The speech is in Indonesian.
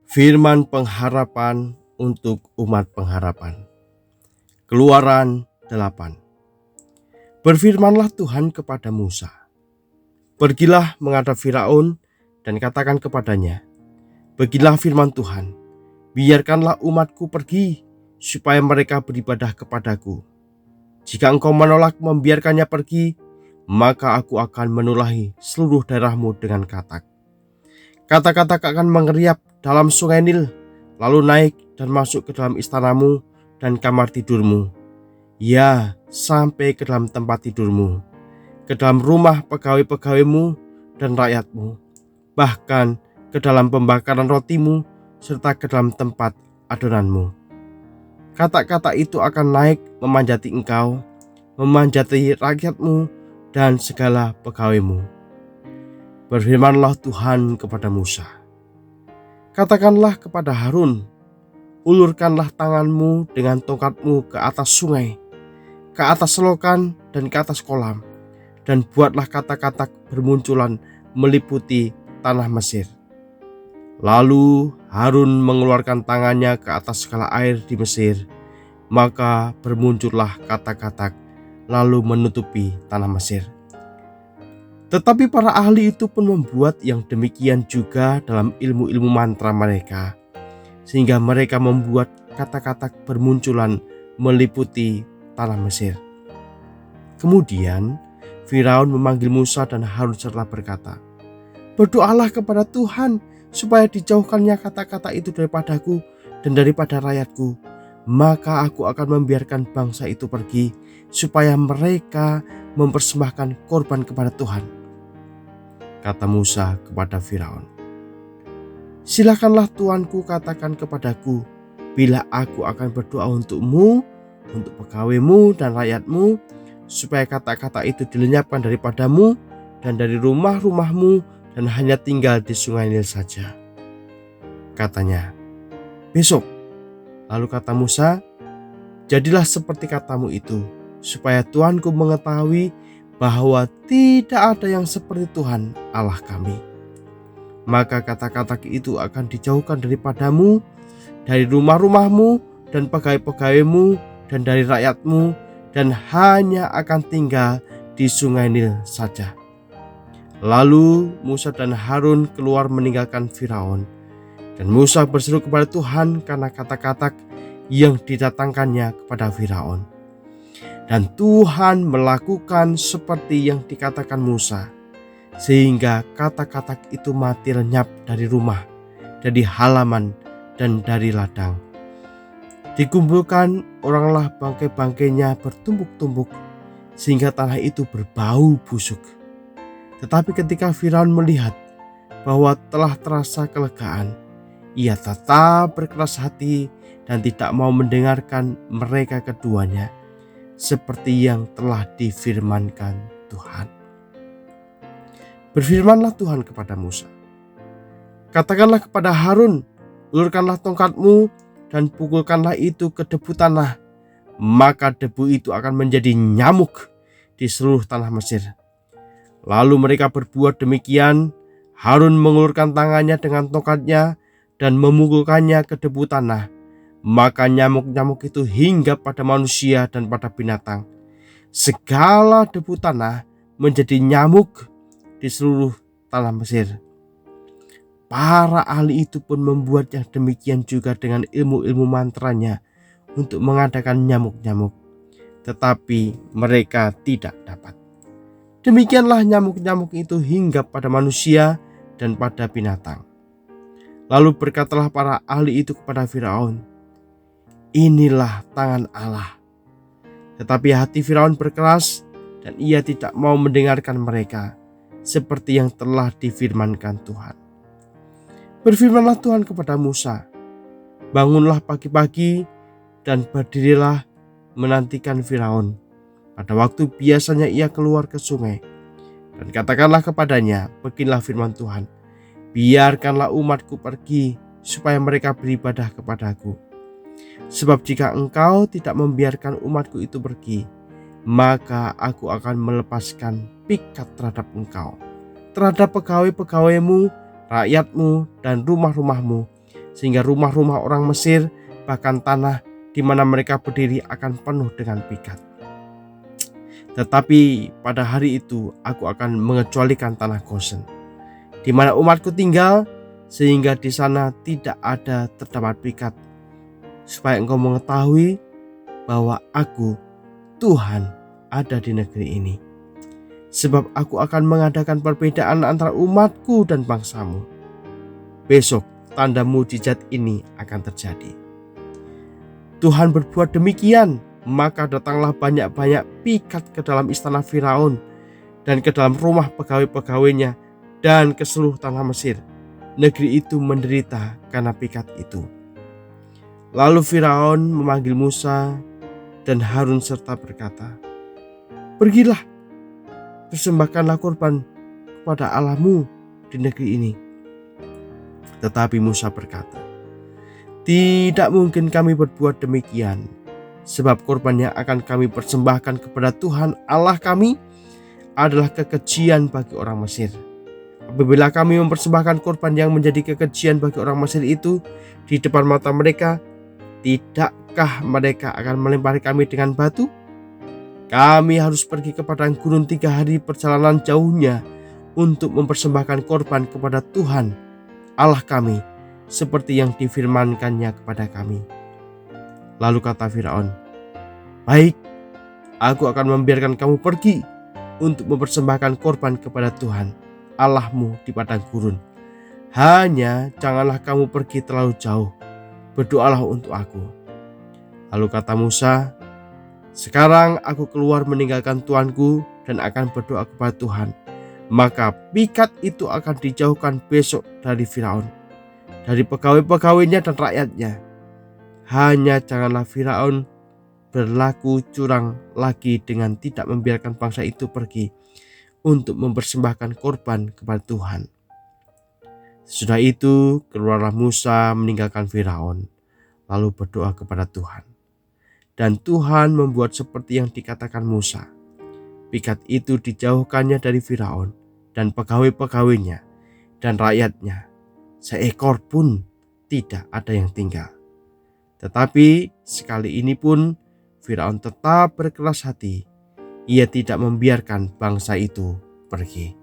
Firman pengharapan untuk umat pengharapan. Keluaran 8. Berfirmanlah Tuhan kepada Musa, "Pergilah menghadap Firaun dan katakan kepadanya, beginilah firman Tuhan, biarkanlah umatku pergi, supaya mereka beribadah kepadaku. Jika engkau menolak membiarkannya pergi, maka aku akan menulahi seluruh daerahmu dengan katak. Katak-katak akan mengeriap dalam sungai Nil, lalu naik dan masuk ke dalam istanamu dan kamar tidurmu, ya sampai ke dalam tempat tidurmu, ke dalam rumah pegawai-pegawaimu dan rakyatmu, bahkan ke dalam pembakaran rotimu, serta ke dalam tempat adonanmu. Katak-katak itu akan naik memanjati engkau, memanjati rakyatmu dan segala pegawaimu." Berfirmanlah Tuhan kepada Musa, "Katakanlah kepada Harun, ulurkanlah tanganmu dengan tongkatmu ke atas sungai, ke atas selokan dan ke atas kolam, dan buatlah katak-katak bermunculan meliputi tanah Mesir." Lalu Harun mengeluarkan tangannya ke atas segala air di Mesir, maka bermuncullah katak-katak lalu menutupi tanah Mesir. Tetapi para ahli itu pun membuat yang demikian juga dalam ilmu-ilmu mantra mereka, sehingga mereka membuat katak-katak bermunculan meliputi tanah Mesir. Kemudian Firaun memanggil Musa dan Harun serta berkata, "Berdoalah kepada Tuhan supaya dijauhkannya kata-kata itu daripadaku dan daripada rakyatku, maka aku akan membiarkan bangsa itu pergi, supaya mereka mempersembahkan korban kepada Tuhan." Kata Musa kepada Firaun, "Silakanlah tuanku katakan kepadaku, bila aku akan berdoa untukmu, untuk pegawaimu dan rakyatmu, supaya kata-kata itu dilenyapkan daripadamu dan dari rumah-rumahmu, dan hanya tinggal di sungai Nil saja." Katanya, "Besok." Lalu kata Musa, "Jadilah seperti katamu itu, supaya tuanku mengetahui bahwa tidak ada yang seperti Tuhan Allah kami. Maka kata-kata itu akan dijauhkan daripadamu, dari rumah-rumahmu dan pegawai-pegawaimu dan dari rakyatmu, dan hanya akan tinggal di sungai Nil saja." Lalu Musa dan Harun keluar meninggalkan Firaun, dan Musa berseru kepada Tuhan karena kata-kata yang didatangkannya kepada Firaun. Dan Tuhan melakukan seperti yang dikatakan Musa, sehingga kata-kata itu mati lenyap dari rumah, dari halaman, dan dari ladang. Dikumpulkan oranglah bangkai-bangkainya bertumpuk-tumpuk, sehingga tanah itu berbau busuk. Tetapi ketika Firaun melihat bahwa telah terasa kelegaan, ia tetap berkeras hati dan tidak mau mendengarkan mereka keduanya, seperti yang telah difirmankan Tuhan. Berfirmanlah Tuhan kepada Musa, "Katakanlah kepada Harun, ulurkanlah tongkatmu dan pukulkanlah itu ke debu tanah, maka debu itu akan menjadi nyamuk di seluruh tanah Mesir." Lalu mereka berbuat demikian. Harun mengulurkan tangannya dengan tongkatnya dan memukulkannya ke debu tanah, maka nyamuk-nyamuk itu hinggap pada manusia dan pada binatang. Segala debu tanah menjadi nyamuk di seluruh tanah Mesir. Para ahli itu pun membuat yang demikian juga dengan ilmu-ilmu mantranya untuk mengadakan nyamuk-nyamuk, tetapi mereka tidak dapat. Demikianlah nyamuk-nyamuk itu hinggap pada manusia dan pada binatang. Lalu berkatalah para ahli itu kepada Firaun, "Inilah tangan Allah." Tetapi hati Firaun berkeras dan ia tidak mau mendengarkan mereka, seperti yang telah difirmankan Tuhan. Berfirmanlah Tuhan kepada Musa, "Bangunlah pagi-pagi dan berdirilah menantikan Firaun pada waktu biasanya ia keluar ke sungai. Dan katakanlah kepadanya, beginilah firman Tuhan, biarkanlah umatku pergi, supaya mereka beribadah kepadaku. Sebab jika engkau tidak membiarkan umatku itu pergi, maka aku akan melepaskan pikat terhadap engkau, terhadap pegawai-pegawaimu, rakyatmu, dan rumah-rumahmu, sehingga rumah-rumah orang Mesir, bahkan tanah di mana mereka berdiri akan penuh dengan pikat. Tetapi pada hari itu aku akan mengecualikan tanah Gosen, di mana umatku tinggal, sehingga di sana tidak ada terdapat pikat, supaya engkau mengetahui bahwa aku, Tuhan, ada di negeri ini. Sebab aku akan mengadakan perbedaan antara umatku dan bangsamu. Besok tanda mujizat ini akan terjadi. Tuhan berbuat demikian, maka datanglah banyak-banyak pikat ke dalam istana Firaun dan ke dalam rumah pegawai-pegawainya dan ke seluruh tanah Mesir. Negeri itu menderita karena pikat itu. Lalu Firaun memanggil Musa dan Harun serta berkata, "Pergilah, persembahkanlah korban kepada Allahmu di negeri ini." Tetapi Musa berkata, "Tidak mungkin kami berbuat demikian, sebab korban yang akan kami persembahkan kepada Tuhan Allah kami adalah kekejian bagi orang Mesir. Apabila kami mempersembahkan korban yang menjadi kekejian bagi orang Mesir itu di depan mata mereka, tidakkah mereka akan melempari kami dengan batu? Kami harus pergi ke padang gurun 3 hari perjalanan jauhnya untuk mempersembahkan korban kepada Tuhan Allah kami, seperti yang difirmankannya kepada kami." Lalu kata Firaun, "Baik, aku akan membiarkan kamu pergi untuk mempersembahkan korban kepada Tuhan Allahmu di padang gurun. Hanya janganlah kamu pergi terlalu jauh, berdoalah untuk aku." Lalu kata Musa, "Sekarang aku keluar meninggalkan tuanku dan akan berdoa kepada Tuhan. Maka pikat itu akan dijauhkan besok dari Firaun, dari pegawai-pegawainya dan rakyatnya. Hanya janganlah Firaun berlaku curang lagi dengan tidak membiarkan bangsa itu pergi untuk mempersembahkan korban kepada Tuhan." Sesudah itu keluarlah Musa meninggalkan Firaun, lalu berdoa kepada Tuhan. Dan Tuhan membuat seperti yang dikatakan Musa. Pikat itu dijauhkannya dari Firaun dan pegawai-pegawainya dan rakyatnya. Seekor pun tidak ada yang tinggal. Tetapi sekali ini pun Firaun tetap berkeras hati. Ia tidak membiarkan bangsa itu pergi.